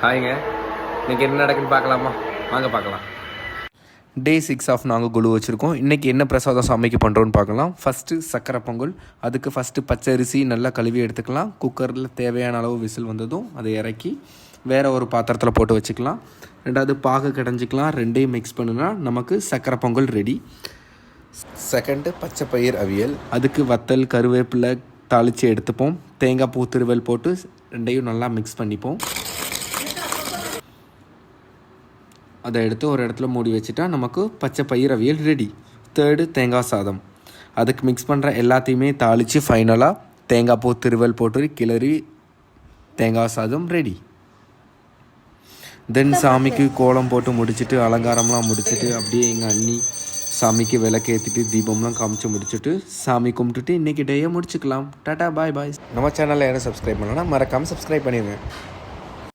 ஹாய்ங்க. இன்றைக்கி என்ன நடக்குன்னு பார்க்கலாமா? வாங்க பார்க்கலாம். டே 6 ஆஃப் நாங்கள் குழு வச்சுருக்கோம். இன்றைக்கி என்ன பிரசாதம் சமைக்க பண்ணுறோன்னு பார்க்கலாம். ஃபஸ்ட்டு சக்கரை பொங்கல். அதுக்கு ஃபஸ்ட்டு பச்சரிசி நல்லா கழுவி எடுத்துக்கலாம். குக்கரில் தேவையான அளவு விசில் வந்ததும் அதை இறக்கி வேறு ஒரு பாத்திரத்தில் போட்டு வச்சுக்கலாம். ரெண்டாவது பாகு கடைஞ்சிக்கலாம். ரெண்டையும் மிக்ஸ் பண்ணுனா நமக்கு சக்கரை பொங்கல் ரெடி. செகண்டு பச்சை பயிர் அவியல். அதுக்கு வத்தல் கருவேப்பிலை தாளித்து எடுத்துப்போம். தேங்காய் பூ திருவல் போட்டு ரெண்டையும் நல்லா மிக்ஸ் பண்ணிப்போம். அதை எடுத்து ஒரு இடத்துல மூடி வச்சுட்டா நமக்கு பச்சை பயிர் அவியல் ரெடி. தேர்டு தேங்காய் சாதம். அதுக்கு மிக்ஸ் பண்ணுற எல்லாத்தையுமே தாளித்து ஃபைனலாக தேங்காய் பூ திருவல் போட்டு கிளறி தேங்காய் சாதம் ரெடி. தென் சாமிக்கு கோலம் போட்டு முடிச்சுட்டு அலங்காரம்லாம் முடிச்சுட்டு அப்படியே எங்கள் அண்ணி சாமிக்கு விளக்கேற்றிட்டு தீபம்லாம் காமிச்சு முடிச்சுட்டு சாமி கும்பிட்டுட்டு இன்றைக்கி டேயை முடிச்சுக்கலாம். டாட்டா பாய் பாய். நம்ம சேனலில் என்ன சப்ஸ்கிரைப் பண்ணலன்னா மறக்காமல் சப்ஸ்கிரைப் பண்ணிடுங்க.